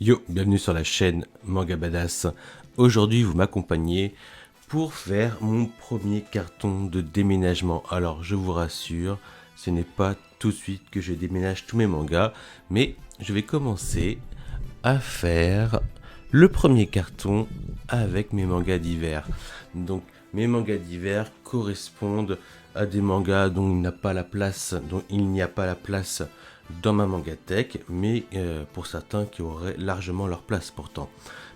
Yo, bienvenue sur la chaîne Manga Badass. Aujourd'hui, vous m'accompagnez pour faire mon premier carton de déménagement. Alors, je vous rassure, ce n'est pas tout de suite que je déménage tous mes mangas, mais je vais commencer à faire le premier carton avec mes mangas d'hiver. Donc, mes mangas d'hiver correspondent à des mangas dont il n'y a pas la place dans ma mangatech, mais pour certains qui auraient largement leur place pourtant.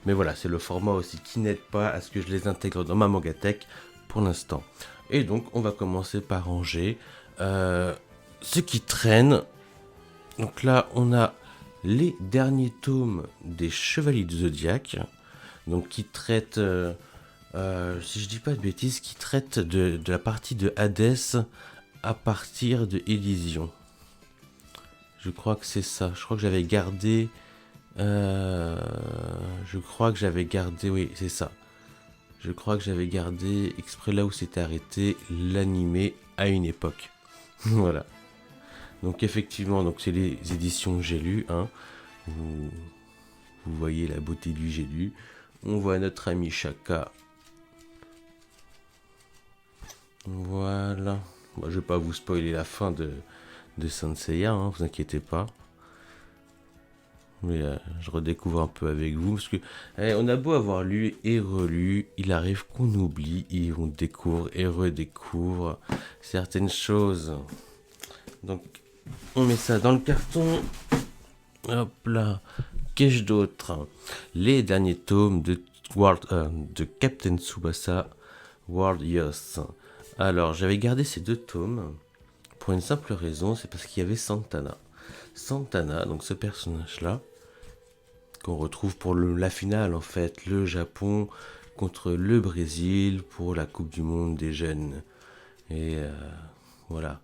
Mais voilà, c'est le format aussi qui n'aide pas à ce que je les intègre dans ma mangatech pour l'instant. Et donc, on va commencer par ranger ce qui traîne. Donc là, on a les derniers tomes des Chevaliers du Zodiaque, donc qui traitent, si je dis pas de bêtises, qui traitent de la partie de Hadès à partir de Élysion. Je crois que c'est ça. Je crois que j'avais gardé. Oui, c'est ça. Je crois que j'avais gardé exprès là où c'était arrêté l'animé à une époque. Voilà. Donc effectivement, donc c'est les éditions J'ai lu. Hein. Vous voyez la beauté du J'ai lu. On voit notre ami Shaka. Voilà. Moi, je vais pas vous spoiler la fin de Saint Seiya, hein, vous inquiétez pas. Mais je redécouvre un peu avec vous parce que on a beau avoir lu et relu, il arrive qu'on oublie et on découvre et redécouvre certaines choses. Donc on met ça dans le carton. Hop là. Qu'ai-je d'autre? Les derniers tomes de Captain Tsubasa World Youth. Alors j'avais gardé ces deux tomes pour une simple raison, c'est parce qu'il y avait Santana. Santana, donc ce personnage-là, qu'on retrouve pour la finale en fait, le Japon contre le Brésil pour la Coupe du Monde des jeunes. Et voilà,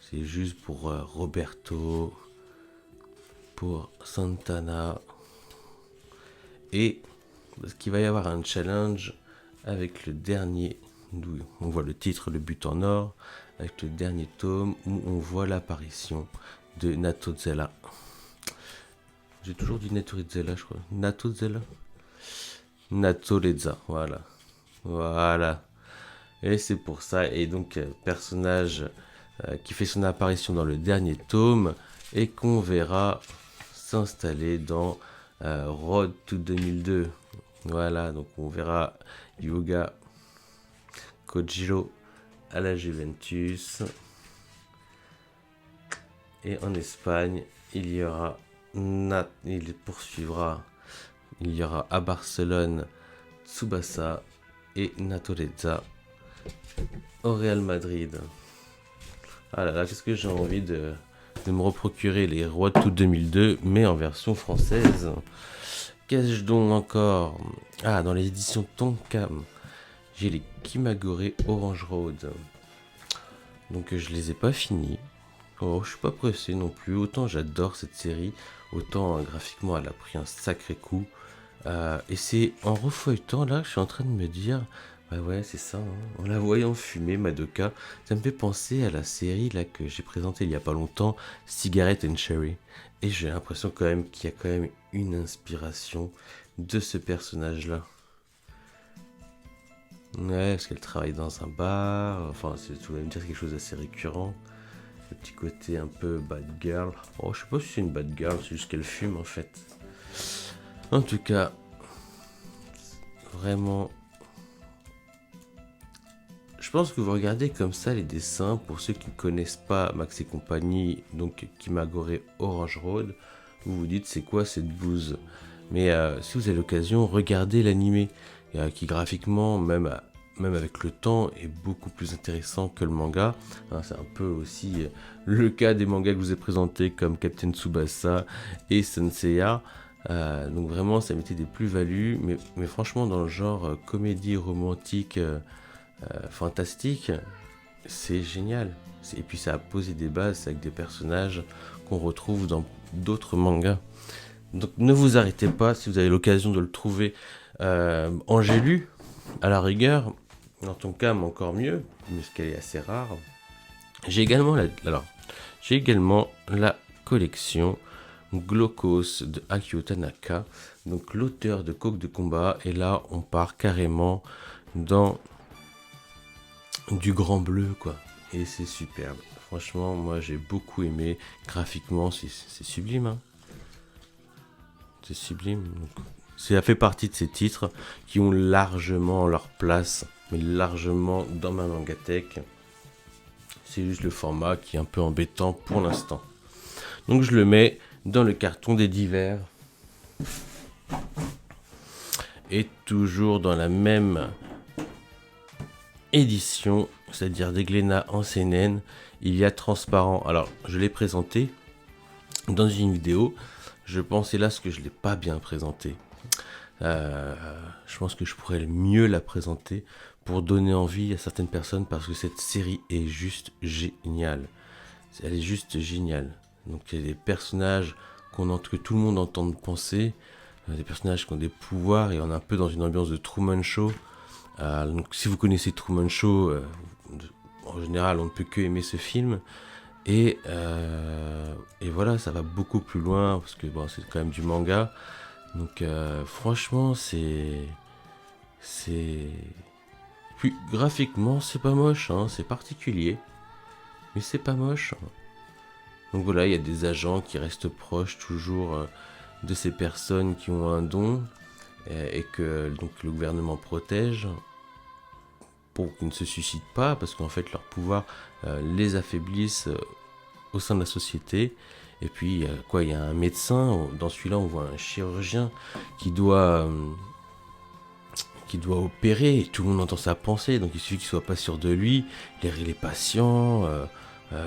c'est juste pour Roberto, pour Santana. Et parce qu'il va y avoir un challenge avec le dernier, on voit le titre, le but en or, avec le dernier tome où on voit l'apparition de Natozella. J'ai toujours dit Natozella, je crois. Natozella Natoleza, voilà. Voilà. Et c'est pour ça. Et donc, personnage qui fait son apparition dans le dernier tome et qu'on verra s'installer dans Road to 2002. Voilà, donc on verra Yuga Kojiro à la Juventus. Et en Espagne, il poursuivra. Il y aura à Barcelone Tsubasa et Natoleza au Real Madrid. Ah là là, qu'est-ce que j'ai envie de me reprocurer les Rois de tout 2002, mais en version française. Qu'ai-je donc encore? Ah, dans les éditions Tonkam, j'ai les Kimagure Orange Road. Donc je les ai pas finis. Oh, je suis pas pressé non plus. Autant j'adore cette série, autant graphiquement elle a pris un sacré coup. Et c'est en refeuilletant là que je suis en train de me dire, bah ouais c'est ça, hein. En la voyant fumer Madoka, ça me fait penser à la série là que j'ai présentée il y a pas longtemps, Cigarette and Cherry. Et j'ai l'impression quand même qu'il y a quand même une inspiration de ce personnage là. Ouais, parce qu'elle travaille dans un bar, enfin tu vas me dire quelque chose d'assez récurrent. Le petit côté un peu bad girl. Oh, je sais pas si c'est une bad girl, c'est juste qu'elle fume en fait. En tout cas, vraiment, je pense que vous regardez comme ça les dessins, pour ceux qui ne connaissent pas Max et compagnie, donc Kimagure Orange Road, vous vous dites c'est quoi cette bouse. Mais si vous avez l'occasion, regardez l'animé, qui graphiquement, même avec le temps, est beaucoup plus intéressant que le manga. Hein, c'est un peu aussi le cas des mangas que je vous ai présentés comme Captain Tsubasa et Senseiya. Donc vraiment ça mettait des plus-values, mais franchement dans le genre comédie romantique fantastique, c'est génial. Et puis ça a posé des bases avec des personnages qu'on retrouve dans d'autres mangas. Donc ne vous arrêtez pas si vous avez l'occasion de le trouver en j'ai lu, à la rigueur, dans ton cas encore mieux, puisqu'elle est assez rare. J'ai également la collection Glaucos de Akio Tanaka, donc l'auteur de Coq de combat. Et là, on part carrément dans du grand bleu, quoi. Et c'est superbe. Franchement, moi, j'ai beaucoup aimé. Graphiquement, c'est sublime, hein. C'est sublime. Donc, ça fait partie de ces titres qui ont largement leur place, mais largement dans ma mangatech. C'est juste le format qui est un peu embêtant pour l'instant. Donc je le mets dans le carton des divers. Et toujours dans la même édition, c'est-à-dire des Glénat en CNN, il y a Transparent. Alors, je l'ai présenté dans une vidéo. Je pense, hélas, que je ne l'ai pas bien présenté. Je pense que je pourrais mieux la présenter pour donner envie à certaines personnes parce que cette série est juste géniale. Elle est juste géniale. Donc il y a des personnages que tout le monde entend penser, des personnages qui ont des pouvoirs et on est un peu dans une ambiance de Truman Show. Donc si vous connaissez Truman Show, en général on ne peut que aimer ce film. Et voilà, ça va beaucoup plus loin parce que bon, c'est quand même du manga. Donc franchement c'est... Puis graphiquement c'est pas moche, hein, c'est particulier. Mais c'est pas moche. Donc voilà, il y a des agents qui restent proches toujours de ces personnes qui ont un don et que donc, le gouvernement protège pour qu'ils ne se suicident pas parce qu'en fait leurs pouvoirs les affaiblissent au sein de la société. Et puis il y a un médecin, dans celui-là on voit un chirurgien qui doit opérer et tout le monde entend sa pensée, donc il suffit qu'il soit pas sûr de lui, les patients,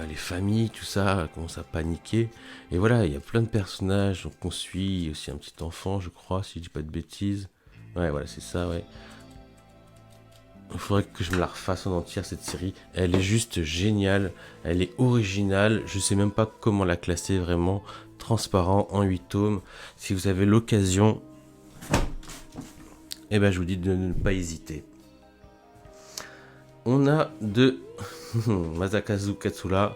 les familles, tout ça commence à paniquer. Et voilà, il y a plein de personnages qu'on suit, aussi un petit enfant je crois, si je dis pas de bêtises. Ouais voilà, c'est ça, ouais. Il faudrait que je me la refasse en entière cette série. Elle est juste géniale, elle est originale, je sais même pas comment la classer vraiment. Transparent en 8 tomes. Si vous avez l'occasion, eh ben je vous dis de ne pas hésiter. On a de Masakazu Katsura,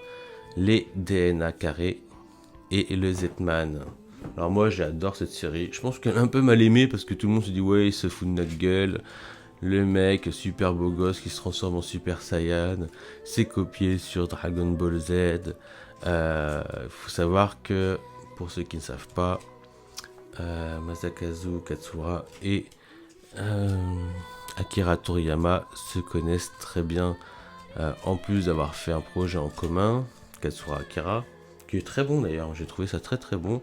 les DNA carrés et le Z-Man. Alors moi j'adore cette série. Je pense qu'elle est un peu mal aimée parce que tout le monde se dit ouais il se fout de notre gueule. Le mec super beau gosse qui se transforme en Super Saiyan, c'est copié sur Dragon Ball Z. Faut savoir que pour ceux qui ne savent pas, Masakazu Katsura et Akira Toriyama se connaissent très bien, en plus d'avoir fait un projet en commun, Katsura Akira, qui est très bon d'ailleurs, j'ai trouvé ça très très bon.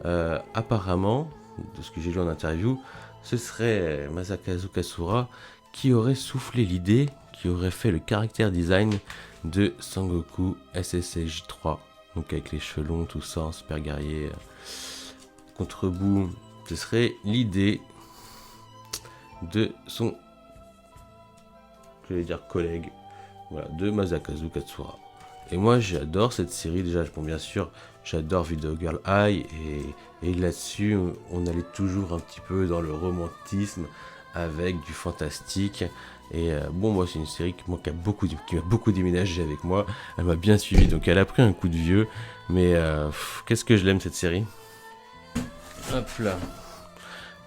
Apparemment, de ce que j'ai lu en interview, ce serait Masakazu Katsura qui aurait soufflé l'idée, qui aurait fait le caractère design de Sangoku SSJ 3, donc avec les cheveux longs, tout ça, un super guerrier contre Boo. Ce serait l'idée de son collègue, voilà, de Masakazu Katsura. Et moi j'adore cette série, déjà bon, bien sûr j'adore Video Girl Eye et là-dessus on allait toujours un petit peu dans le romantisme avec du fantastique. Et bon, moi c'est une série qui m'a beaucoup déménagé avec moi, elle m'a bien suivi, donc elle a pris un coup de vieux, mais qu'est-ce que je l'aime cette série. Hop là.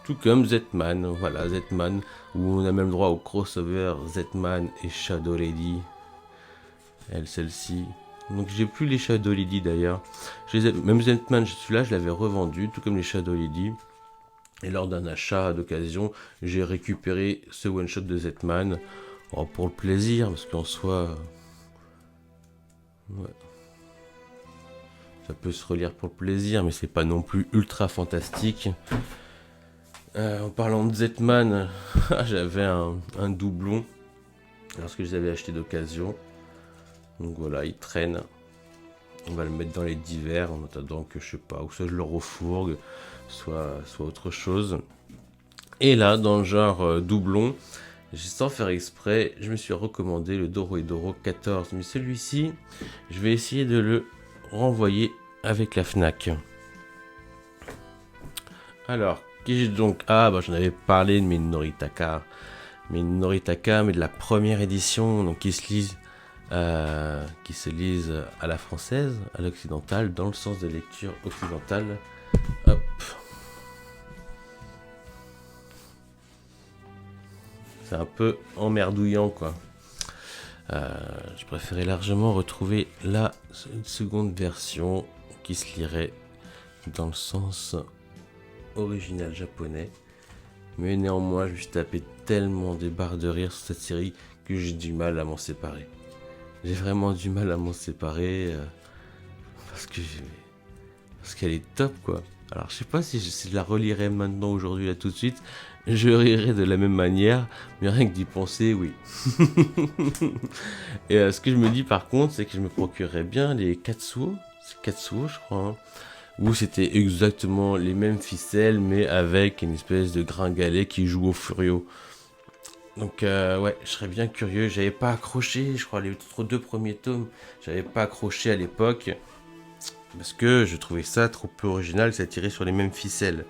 Tout comme Z-Man, voilà, Z-Man, où on a même droit au crossover Z-Man et Shadow Lady. Celle-ci. Donc j'ai plus les Shadow Lady d'ailleurs. Même Z-Man, celui-là, je l'avais revendu, tout comme les Shadow Lady. Et lors d'un achat d'occasion, j'ai récupéré ce one-shot de Z-Man. Oh, pour le plaisir, parce qu'en soi... Ouais. Ça peut se relire pour le plaisir, mais c'est pas non plus ultra fantastique. En parlant de Z-Man, j'avais un doublon lorsque je les avais achetés d'occasion. Donc voilà, il traîne. On va le mettre dans les divers en attendant que je sais pas, ou soit je le refourgue, soit autre chose. Et là, dans le genre doublon, sans faire exprès, je me suis recommandé le Dorohedoro 14. Mais celui-ci, je vais essayer de le renvoyer avec la Fnac. Alors, qui j'ai donc... Ah, bah j'en avais parlé de mes Noritaka. Mais de la première édition, donc qui se lisent à la française, à l'occidentale, dans le sens de lecture occidentale. Hop. C'est un peu emmerdouillant, quoi. Je préférais largement retrouver la seconde version qui se lirait dans le sens original japonais. Mais néanmoins, je me suis tapé tellement des barres de rire sur cette série que j'ai du mal à m'en séparer. J'ai vraiment du mal à m'en séparer parce qu'elle est top, quoi. Alors, je sais pas si je la relirais maintenant, aujourd'hui, là, tout de suite. Je rirais de la même manière, mais rien que d'y penser, oui. Et ce que je me dis, par contre, c'est que je me procurerais bien les Katsuo. C'est Katsuo, je crois, hein, où c'était exactement les mêmes ficelles, mais avec une espèce de gringalet qui joue au furio. Donc ouais, je serais bien curieux. J'avais pas accroché, je crois, les 2 premiers tomes. J'avais pas accroché à l'époque parce que je trouvais ça trop peu original, ça tirait sur les mêmes ficelles.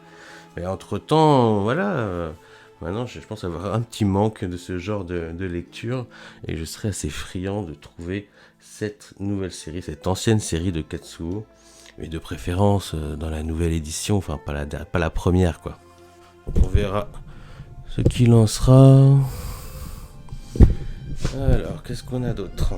Mais entre temps, voilà. Maintenant, je pense avoir un petit manque de ce genre de lecture et je serais assez friand de trouver cette nouvelle série, cette ancienne série de Katsuo, et de préférence dans la nouvelle édition, enfin pas la première, quoi. On verra ce qu'il en sera. Alors, qu'est-ce qu'on a d'autre?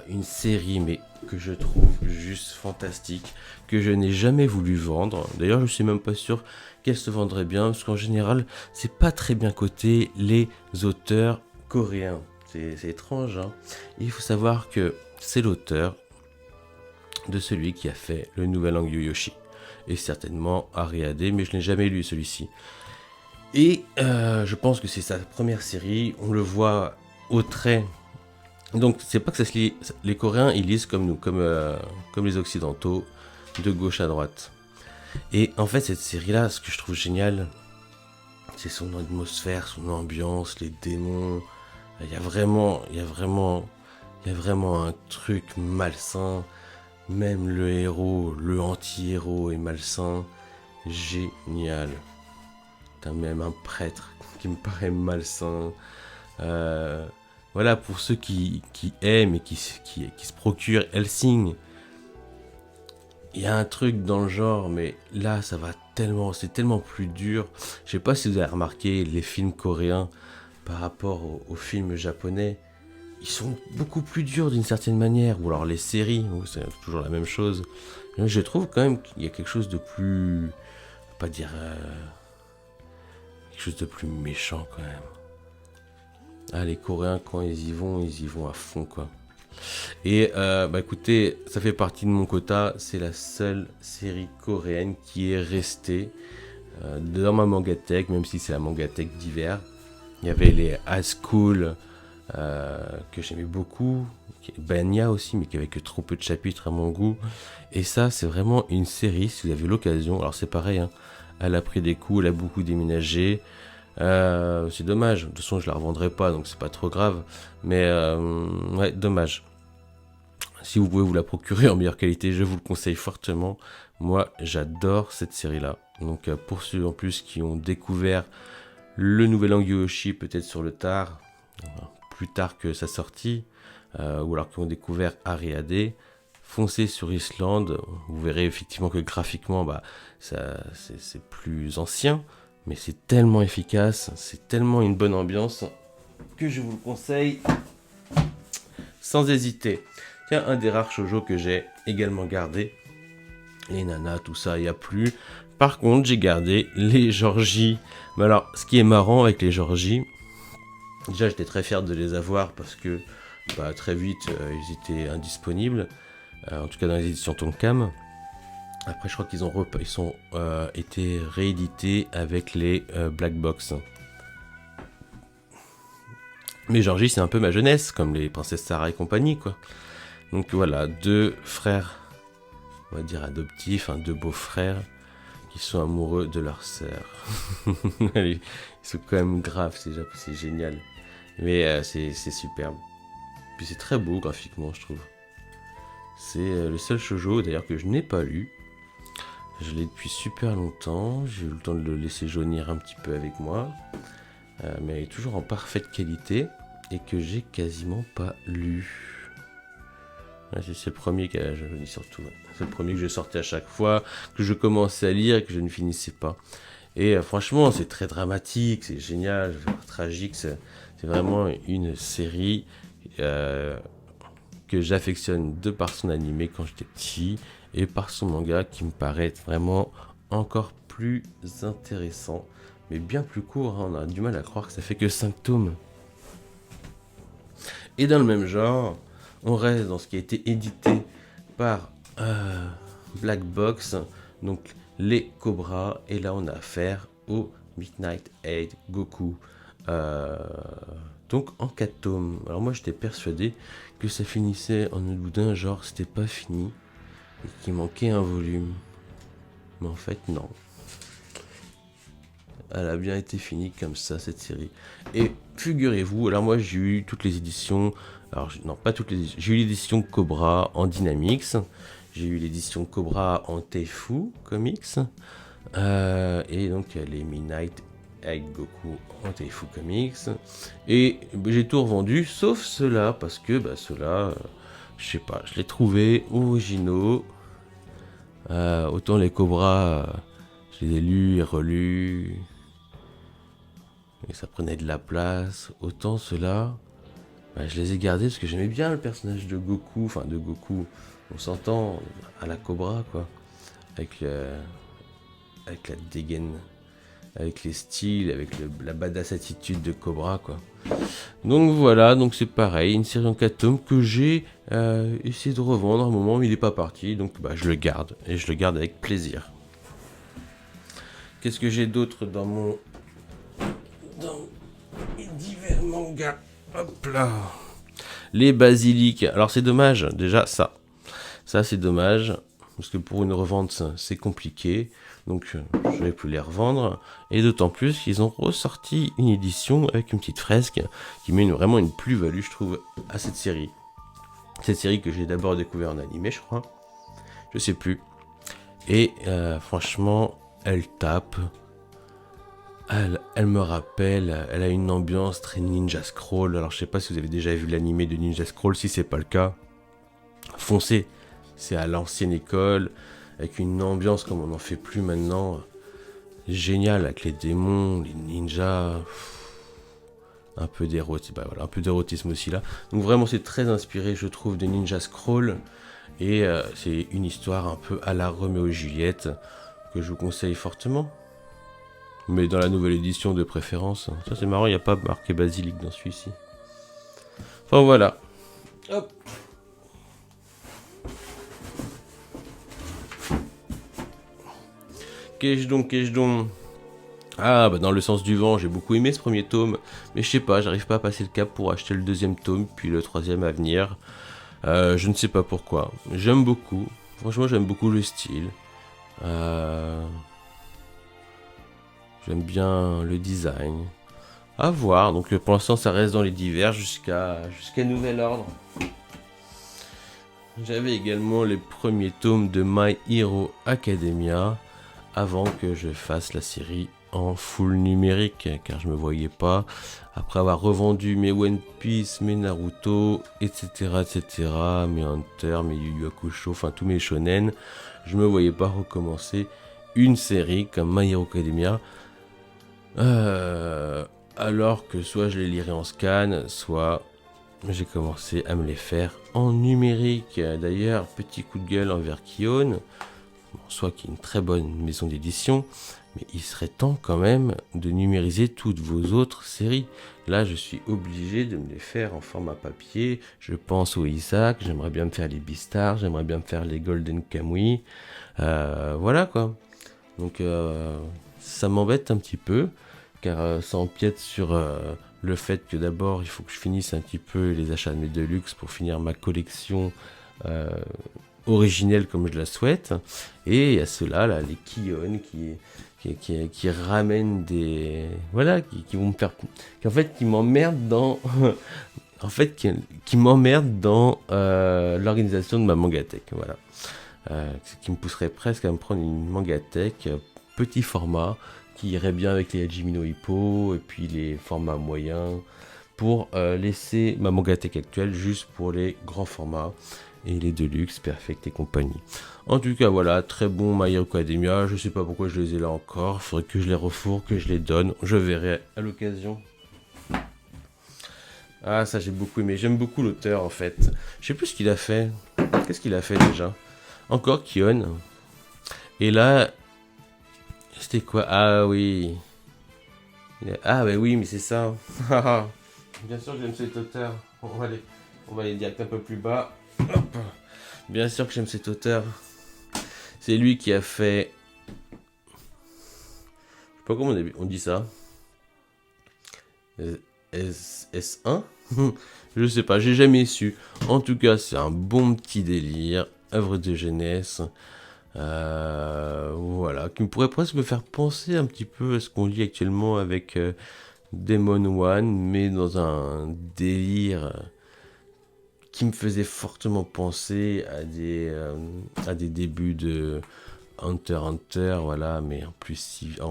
Une série, mais que je trouve juste fantastique, que je n'ai jamais voulu vendre. D'ailleurs, je suis même pas sûr qu'elle se vendrait bien, parce qu'en général, c'est pas très bien coté les auteurs coréens. C'est étrange, hein. Et il faut savoir que c'est l'auteur de celui qui a fait le nouvel Hangyu Yoshi. Et certainement Ariade, mais je n'ai jamais lu celui-ci. Et je pense que c'est sa première série, on le voit au trait. Donc c'est pas que ça se lit, les Coréens ils lisent comme nous, comme les Occidentaux, de gauche à droite. Et en fait cette série-là, ce que je trouve génial, c'est son atmosphère, son ambiance, les démons. Il y a vraiment un truc malsain. Même le héros, le anti-héros est malsain. Génial. T'as même un prêtre qui me paraît malsain. Voilà, pour ceux qui aiment et qui se procurent Hellsing, il y a un truc dans le genre, mais là, ça va tellement, c'est tellement plus dur. Je sais pas si vous avez remarqué les films coréens par rapport aux films japonais. Ils sont beaucoup plus durs d'une certaine manière. Ou alors les séries, où c'est toujours la même chose. Mais je trouve quand même qu'il y a quelque chose de plus... pas dire... quelque chose de plus méchant quand même. Ah, les Coréens, quand ils y vont à fond, quoi. Et bah écoutez, ça fait partie de mon quota. C'est la seule série coréenne qui est restée dans ma mangatech, même si c'est la mangatech d'hiver. Il y avait les High School que j'aimais beaucoup, Banya aussi, mais qui avait que trop peu de chapitres à mon goût. Et ça, c'est vraiment une série, si vous avez l'occasion. Alors c'est pareil, hein, elle a pris des coups, elle a beaucoup déménagé. C'est dommage, de toute façon je la revendrai pas, donc c'est pas trop grave. Mais ouais, dommage. Si vous pouvez vous la procurer en meilleure qualité, je vous le conseille fortement. Moi, j'adore cette série-là. Donc pour ceux en plus qui ont découvert le nouvel Hangyu Yoshi peut-être sur le tard, plus tard que sa sortie, ou alors qui ont découvert Ariade, foncez sur Island. Vous verrez effectivement que graphiquement, bah, c'est plus ancien, mais c'est tellement efficace, c'est tellement une bonne ambiance que je vous le conseille sans hésiter. Tiens, un des rares shoujo que j'ai également gardé, les nanas, tout ça, il n'y a plus. Par contre, j'ai gardé les Georgie. Mais alors, ce qui est marrant avec les Georgie, déjà j'étais très fier de les avoir parce que bah, très vite ils étaient indisponibles, en tout cas dans les éditions Tonkam. Après, je crois qu'ils ont été réédités avec les Black Box. Mais Georgie, c'est un peu ma jeunesse, comme les Princesses Sarah et compagnie, quoi. Donc voilà, 2 frères, on va dire adoptifs, 2 beaux-frères, qui sont amoureux de leur sœur. Ils sont quand même graves, c'est génial. Mais c'est superbe. Puis c'est très beau graphiquement, je trouve. C'est le seul shoujo d'ailleurs que je n'ai pas lu. Je l'ai depuis super longtemps. J'ai eu le temps de le laisser jaunir un petit peu avec moi. Mais il est toujours en parfaite qualité et que j'ai quasiment pas lu. Ouais, c'est le premier que je lis surtout. Ouais. C'est le premier que je sortais à chaque fois, que je commençais à lire et que je ne finissais pas. Et franchement, c'est très dramatique, c'est génial, tragique. C'est vraiment une série que j'affectionne de par son animé quand j'étais petit et par son manga qui me paraît vraiment encore plus intéressant, mais bien plus court. Hein, on a du mal à croire que ça fait que 5 tomes. Et dans le même genre, on reste dans ce qui a été édité par Black Box, donc les Cobras, et là on a affaire au Midnight Eight Goku. Donc en 4 tomes. Alors moi j'étais persuadé que ça finissait en un boudin, genre c'était pas fini, et qu'il manquait un volume. Mais en fait non. Elle a bien été finie comme ça, cette série. Et figurez-vous, alors moi j'ai eu toutes les éditions, alors non pas toutes les éditions, j'ai eu l'édition Cobra en Dynamix, j'ai eu l'édition Cobra en Teifu Comics, et donc les Midnight avec Goku en Teifu Comics, et j'ai tout revendu, sauf ceux-là, parce que ceux-là, je sais pas, je les trouvais originaux, autant les Cobras, je les ai lus et relus, et ça prenait de la place. Autant ceux-là, je les ai gardés parce que j'aimais bien le personnage de Goku. Enfin, de Goku, on s'entend à la Cobra, quoi. Avec, avec la dégaine, avec les styles, avec la badass attitude de Cobra, quoi. Donc voilà, donc c'est pareil, une série en 4 tomes que j'ai essayé de revendre à un moment, mais il n'est pas parti. Donc je le garde, et je le garde avec plaisir. Qu'est-ce que j'ai d'autre dans mon... dans divers mangas. Hop là. Les basiliques. Alors c'est dommage, déjà ça. Ça c'est dommage. Parce que pour une revente c'est compliqué. Donc je vais plus les revendre. Et d'autant plus qu'ils ont ressorti une édition avec une petite fresque qui met vraiment une plus-value je trouve à cette série. Cette série que j'ai d'abord découvert en animé je crois. Je sais plus. Et franchement elle tape. Elle me rappelle, elle a une ambiance très Ninja Scroll. Alors je sais pas si vous avez déjà vu l'animé de Ninja Scroll, si c'est pas le cas, foncez. C'est à l'ancienne école, avec une ambiance comme on n'en fait plus maintenant. Génial, avec les démons, les ninjas. Un peu d'érotisme, voilà, un peu d'érotisme aussi là. Donc vraiment c'est très inspiré je trouve de Ninja Scroll. Et c'est une histoire un peu à la Roméo et Juliette que je vous conseille fortement. Mais dans la nouvelle édition de préférence. Ça c'est marrant, il n'y a pas marqué basilic dans celui-ci. Enfin voilà. Hop. Qu'ai-je donc Ah dans le sens du vent, j'ai beaucoup aimé ce premier tome. Mais je sais pas, j'arrive pas à passer le cap pour acheter le deuxième tome, puis le troisième à venir. Je ne sais pas pourquoi. J'aime beaucoup. Franchement j'aime beaucoup le style. J'aime bien le design. À voir. Donc pour l'instant, ça reste dans les divers jusqu'à nouvel ordre. J'avais également les premiers tomes de My Hero Academia avant que je fasse la série en full numérique, car je me voyais pas, après avoir revendu mes One Piece, mes Naruto, etc., mes Hunter, mes Yu Yu Hakusho, enfin tous mes shonen, je me voyais pas recommencer une série comme My Hero Academia. Alors que soit je les lirais en scan, soit j'ai commencé à me les faire en numérique. D'ailleurs, petit coup de gueule envers Kion, soit qui est une très bonne maison d'édition, mais il serait temps quand même de numériser toutes vos autres séries. Là, je suis obligé de me les faire en format papier. Je pense au Isaac, j'aimerais bien me faire les Beastars, j'aimerais bien me faire les Golden Kamuy. Voilà quoi. Donc ça m'embête un petit peu, car ça empiète sur le fait que d'abord il faut que je finisse un petit peu les achats de mes Deluxe pour finir ma collection originelle comme je la souhaite. Et il y a ceux-là, là, les Kion qui ramènent des... Voilà, qui vont me faire... En fait, qui m'emmerdent dans... en fait, qui m'emmerdent dans l'organisation de ma Mangatech, voilà. Ce qui me pousserait presque à me prendre une Mangatech petit format qui irait bien avec les Hajime no Ippo et puis les formats moyens pour laisser ma Mangatech actuelle juste pour les grands formats et les Deluxe, Perfect et compagnie. En tout cas, voilà, très bon My Hero Academia. Je sais pas pourquoi je les ai là encore. Faudrait que je les refourre, que je les donne. Je verrai à l'occasion. Ah, ça j'ai beaucoup aimé. J'aime beaucoup l'auteur en fait. Je sais plus ce qu'il a fait. Qu'est-ce qu'il a fait déjà? Encore Kion. Et là, c'était quoi? Ah oui. Ah bah oui, mais c'est ça. Bien sûr que j'aime cet auteur. On va aller direct un peu plus bas. Hop. Bien sûr que j'aime cet auteur. C'est lui qui a fait. Je sais pas comment on dit ça. S1. Je sais pas, j'ai jamais su. En tout cas, c'est un bon petit délire. Œuvre de jeunesse. Voilà. Qui me pourrait presque me faire penser un petit peu à ce qu'on lit actuellement avec Demon One, mais dans un délire qui me faisait fortement penser à des débuts de Hunter x Hunter, voilà, mais en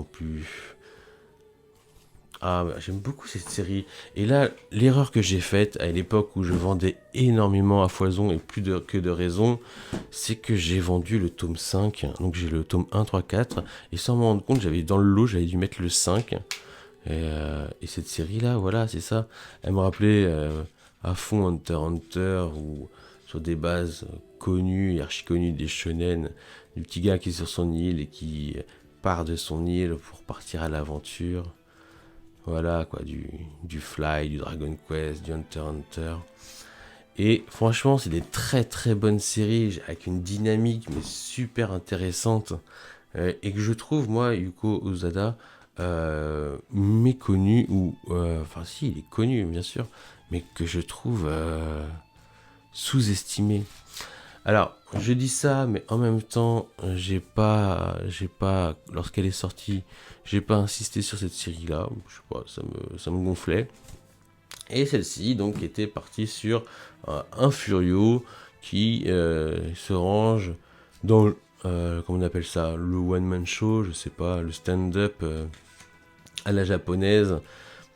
plus. Ah, j'aime beaucoup cette série. Et là, l'erreur que j'ai faite à l'époque où je vendais énormément à foison et que de raison, c'est que j'ai vendu le tome 5. Donc j'ai le tome 1, 3, 4. Et sans me rendre compte, j'avais dans le lot, j'avais dû mettre le 5. Et cette série-là, voilà, c'est ça. Elle me rappelait à fond Hunter x Hunter ou sur des bases connues et archi connues des shonen. Du petit gars qui est sur son île et qui part de son île pour partir à l'aventure. Voilà, quoi, du Fly, du Dragon Quest, du Hunter x Hunter. Et franchement, c'est des très très bonnes séries avec une dynamique mais super intéressante. Et que je trouve, moi, Yuko Ozada, méconnu, ou. Enfin, si, il est connu, bien sûr, mais que je trouve sous-estimé. Alors, je dis ça, mais en même temps, j'ai pas, lorsqu'elle est sortie, j'ai pas insisté sur cette série-là. Je sais pas, ça me gonflait. Et celle-ci, donc, était partie sur un Furio qui se range dans, comment on appelle ça, le one-man show, je sais pas, le stand-up à la japonaise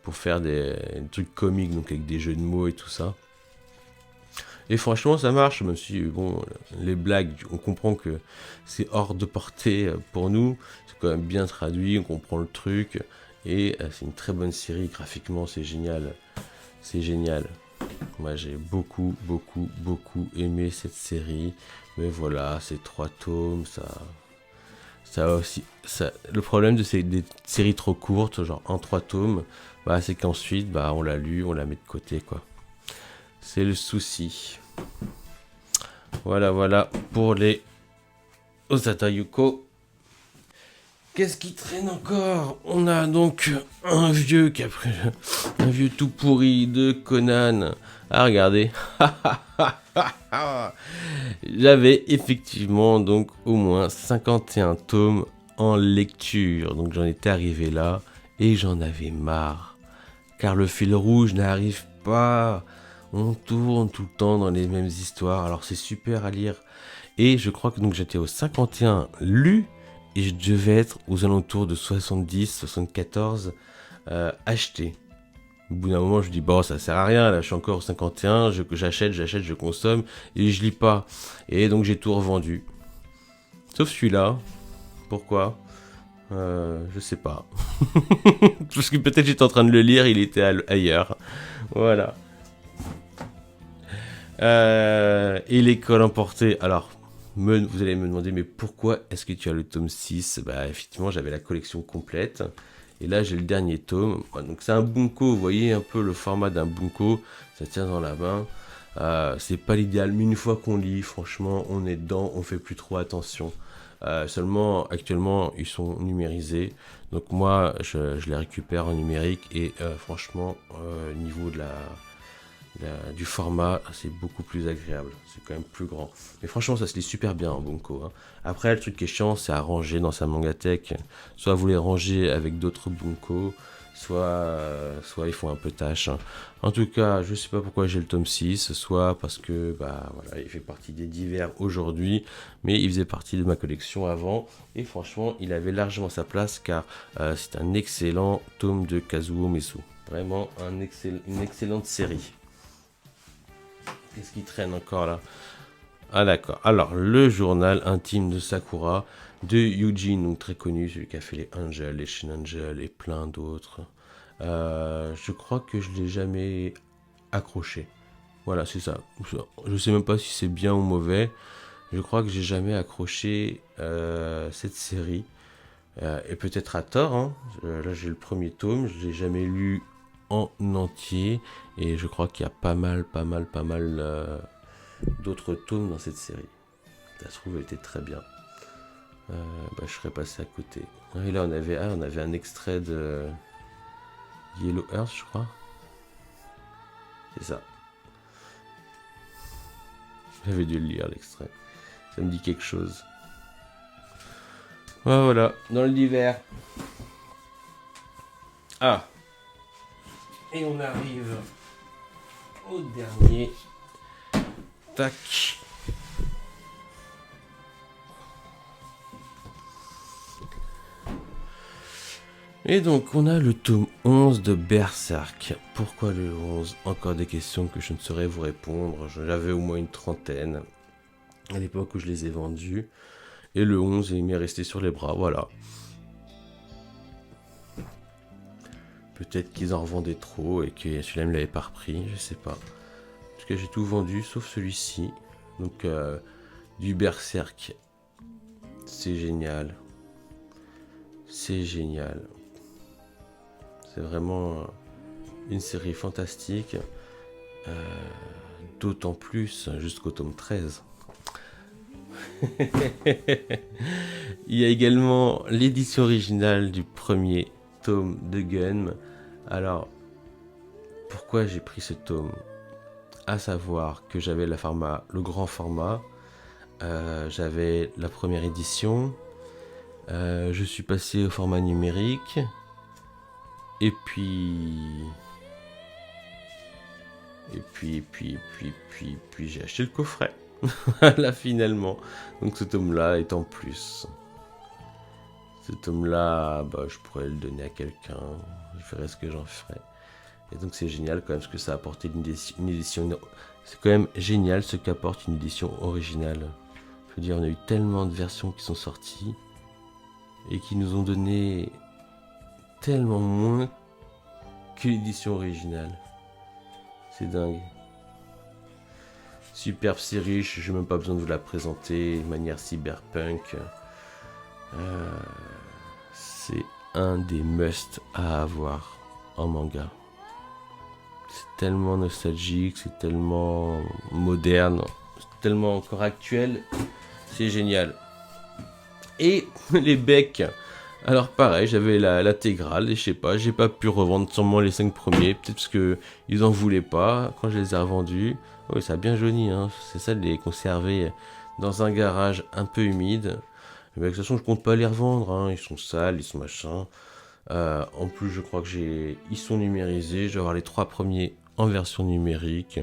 pour faire des trucs comiques, donc avec des jeux de mots et tout ça. Et franchement, ça marche, même si, bon, les blagues, on comprend que c'est hors de portée pour nous. C'est quand même bien traduit, on comprend le truc. Et c'est une très bonne série, graphiquement, c'est génial. C'est génial. Moi, j'ai beaucoup, beaucoup, beaucoup aimé cette série. Mais voilà, c'est 3 tomes, ça aussi, le problème de des séries trop courtes, genre en 3 tomes, bah, c'est qu'ensuite, bah, on l'a lu, on la met de côté, quoi. C'est le souci. Voilà, voilà pour les Ozata Yuko. Qu'est-ce qui traîne encore? On a donc un vieux qui a pris un vieux tout pourri de Conan. Ah, regardez. J'avais effectivement donc au moins 51 tomes en lecture. Donc j'en étais arrivé là et j'en avais marre. Car le fil rouge n'arrive pas. On tourne tout le temps dans les mêmes histoires. Alors c'est super à lire. Et je crois que donc j'étais au 51 lu. Et je devais être aux alentours de 70, 74 achetés. Au bout d'un moment, je dis, bon, ça sert à rien, là, je suis encore au 51, j'achète, je consomme, et je lis pas. Et donc, j'ai tout revendu. Sauf celui-là. Pourquoi Je sais pas. Parce que peut-être j'étais en train de le lire, il était ailleurs. Voilà. Et l'école emportée. Alors, vous allez me demander, mais pourquoi est-ce que tu as le tome 6? Bah, effectivement, j'avais la collection complète. Et là, j'ai le dernier tome. Donc, c'est un bunko. Vous voyez un peu le format d'un bunko. Ça tient dans la main. C'est pas l'idéal, mais une fois qu'on lit, franchement, on est dedans. On fait plus trop attention. Seulement, actuellement, ils sont numérisés. Donc, moi, je les récupère en numérique. Et franchement, au niveau du format, c'est beaucoup plus agréable. C'est quand même plus grand. Mais franchement, ça se lit super bien en bunko. Hein. Après, le truc qui est chiant, c'est à ranger dans sa mangatech. Soit vous les rangez avec d'autres bunko, soit ils font un peu tâche. Hein. En tout cas, je sais pas pourquoi j'ai le tome 6, soit parce que bah voilà, il fait partie des divers aujourd'hui, mais il faisait partie de ma collection avant. Et franchement, il avait largement sa place car c'est un excellent tome de Kazuo Mesu. Vraiment une excellente série. Qu'est-ce qui traîne encore là? Ah d'accord. Alors, le journal intime de Sakura, de Eugene, donc très connu, celui qui a fait les Angels, les Shin Angels et plein d'autres. Je crois que je l'ai jamais accroché. Voilà, c'est ça. Je sais même pas si c'est bien ou mauvais. Je crois que j'ai jamais accroché cette série. Et peut-être à tort, hein. Là j'ai le premier tome, je l'ai jamais lu en entier. Et je crois qu'il y a pas mal d'autres tomes dans cette série. Ça se trouve, elle était très bien. Je serais passé à côté. Et là on avait un extrait de Yellow Earth, je crois. C'est ça. J'avais dû le lire l'extrait. Ça me dit quelque chose. Voilà, dans l'hiver. Ah. Et on arrive au dernier. Tac. Et donc on a le tome 11 de Berserk. Pourquoi le 11? Encore des questions que je ne saurais vous répondre. J'avais au moins une trentaine à l'époque où je les ai vendus. Et le 11, il m'est resté sur les bras, voilà. Peut-être qu'ils en revendaient trop et que celui-là me l'avait pas repris, je sais pas. En tout cas, j'ai tout vendu sauf celui-ci. Donc, du Berserk. C'est génial. C'est génial. C'est vraiment une série fantastique. D'autant plus jusqu'au tome 13. Il y a également l'édition originale du premier tome de Gun. Alors, pourquoi j'ai pris ce tome? À savoir que j'avais le grand format, j'avais la première édition, je suis passé au format numérique, et puis j'ai acheté le coffret. Là finalement. Donc ce tome-là est en plus. Ce tome-là, je pourrais le donner à quelqu'un. Je ferai ce que j'en ferai. Et donc c'est génial quand même ce que ça a apporté une édition. C'est quand même génial ce qu'apporte une édition originale. Je veux dire, on a eu tellement de versions qui sont sorties et qui nous ont donné tellement moins que l'édition originale. C'est dingue. Superbe série, je n'ai même pas besoin de vous la présenter de manière cyberpunk. C'est un des must à avoir en manga. C'est tellement nostalgique, c'est tellement moderne, c'est tellement encore actuel, c'est génial. Et les becs, alors pareil, j'avais l'intégrale et je sais pas, j'ai pas pu revendre sûrement les 5 premiers, peut-être parce que ils en voulaient pas quand je les ai revendus. Oui, ça a bien jauni, hein. C'est ça de les conserver dans un garage un peu humide. Mais de toute façon, je compte pas les revendre, hein. Ils sont sales, ils sont machins. En plus, je crois que ils sont numérisés. Je vais avoir les 3 premiers en version numérique.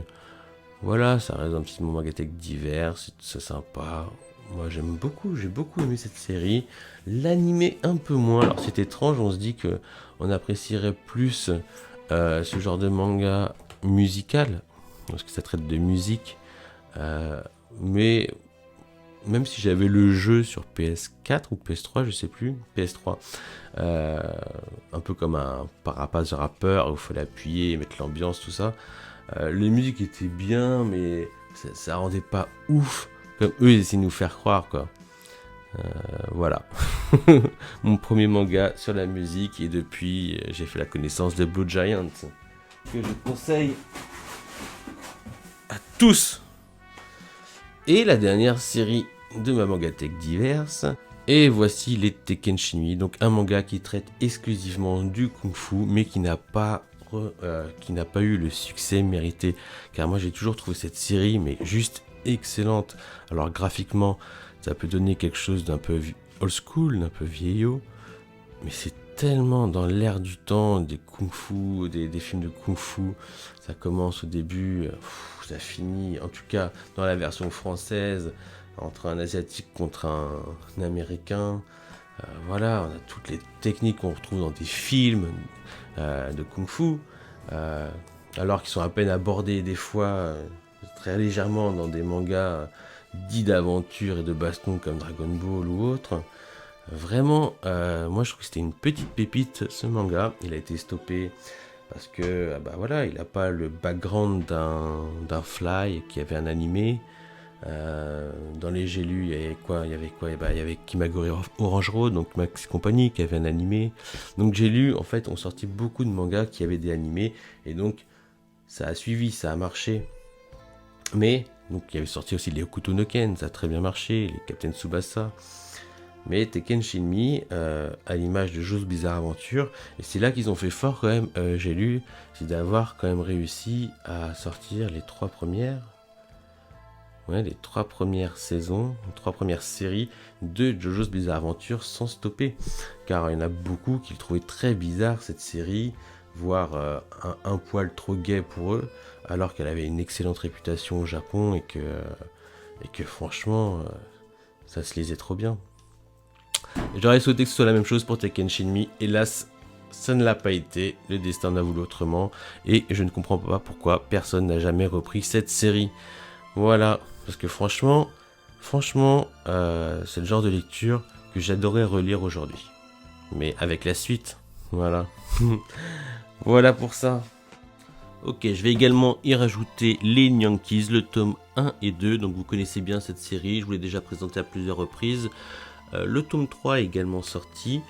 Voilà, ça reste un petit moment Magatech d'hiver, c'est sympa. Moi, j'ai beaucoup aimé cette série. L'animé un peu moins. Alors, c'est étrange, on se dit que on apprécierait plus ce genre de manga musical, parce que ça traite de musique. Mais même si j'avais le jeu sur PS4 ou PS3, je sais plus, PS3, un peu comme un Parapaz rappeur où il fallait appuyer, mettre l'ambiance, tout ça. Les musiques étaient bien, mais ça rendait pas ouf, comme eux ils essaient de nous faire croire, quoi. Voilà. Mon premier manga sur la musique, et depuis, j'ai fait la connaissance de Blue Giant, que je conseille à tous. Et la dernière série de ma mangatech diverse. Et voici les Tekken Shinui, donc un manga qui traite exclusivement du kung-fu, mais qui n'a pas eu le succès mérité. Car moi j'ai toujours trouvé cette série mais juste excellente. Alors graphiquement, ça peut donner quelque chose d'un peu old school, d'un peu vieillot, mais c'est tellement dans l'air du temps des kung-fu, des films de kung-fu. Ça commence au début, ça finit, en tout cas dans la version française, entre un asiatique contre un américain. Voilà, on a toutes les techniques qu'on retrouve dans des films de kung-fu, alors qu'ils sont à peine abordés des fois très légèrement dans des mangas dit d'aventure et de baston comme Dragon Ball ou autre. Vraiment, moi je trouve que c'était une petite pépite ce manga. Il a été stoppé parce que bah voilà, il n'a pas le background d'un Fly qui avait un animé. Dans les j'ai lus, il y avait Kimagure Orange Road, donc Max Company qui avait un animé. Donc j'ai lu, en fait, on sortit beaucoup de mangas qui avaient des animés, et donc ça a suivi, ça a marché. Mais donc il y avait sorti aussi les Hokuto no Ken, ça a très bien marché, les Captain Tsubasa. Mais Tekken Shinmi, à l'image de Jojo's Bizarre Adventure, et c'est là qu'ils ont fait fort quand même, j'ai lu, c'est d'avoir quand même réussi à sortir les trois premières saisons, les 3 premières séries de Jojo's Bizarre Adventure sans stopper. Car il y en a beaucoup qui le trouvaient très bizarre cette série, voire un poil trop gay pour eux, alors qu'elle avait une excellente réputation au Japon et que franchement, ça se lisait trop bien. J'aurais souhaité que ce soit la même chose pour Tekken Shinmi. Hélas, ça ne l'a pas été. Le destin n'a voulu autrement. Et je ne comprends pas pourquoi personne n'a jamais repris cette série. Voilà. Parce que franchement, c'est le genre de lecture que j'adorais relire aujourd'hui. Mais avec la suite. Voilà. Voilà pour ça. Ok, je vais également y rajouter les Yankees, le tome 1 et 2. Donc vous connaissez bien cette série. Je vous l'ai déjà présenté à plusieurs reprises. Le tome 3 est également sorti,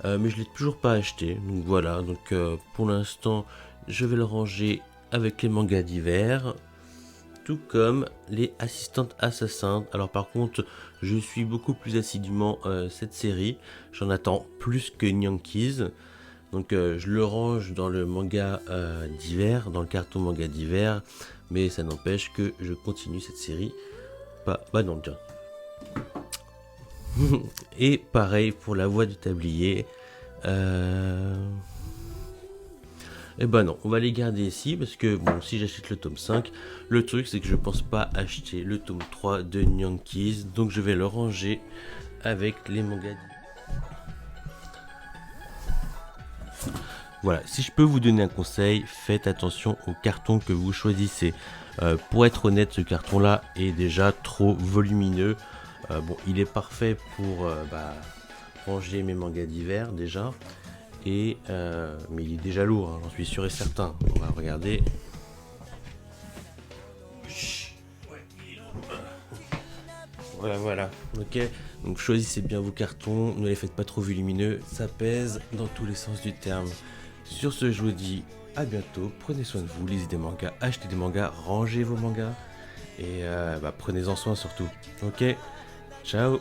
mais je ne l'ai toujours pas acheté. Donc voilà, donc pour l'instant, je vais le ranger avec les mangas d'hiver, tout comme les Assistantes Assassins. Alors par contre, je suis beaucoup plus assidûment cette série. J'en attends plus que Yankees. Donc je le range dans le manga d'hiver, dans le carton manga d'hiver, mais ça n'empêche que je continue cette série. Bah non, tiens. Et pareil pour la voix du tablier. Et ben non, on va les garder ici parce que bon, si j'achète le tome 5, le truc c'est que je pense pas acheter le tome 3 de Yankees, donc je vais le ranger avec les mangas. Voilà, si je peux vous donner un conseil, faites attention au carton que vous choisissez. Pour être honnête, ce carton-là est déjà trop volumineux. Bon, il est parfait pour ranger mes mangas d'hiver déjà. Mais il est déjà lourd, hein, j'en suis sûr et certain. On va regarder. Voilà. Ok. Donc choisissez bien vos cartons, ne les faites pas trop volumineux, ça pèse dans tous les sens du terme. Sur ce, je vous dis à bientôt, prenez soin de vous, lisez des mangas, achetez des mangas, rangez vos mangas et prenez-en soin surtout. Ok. Ciao.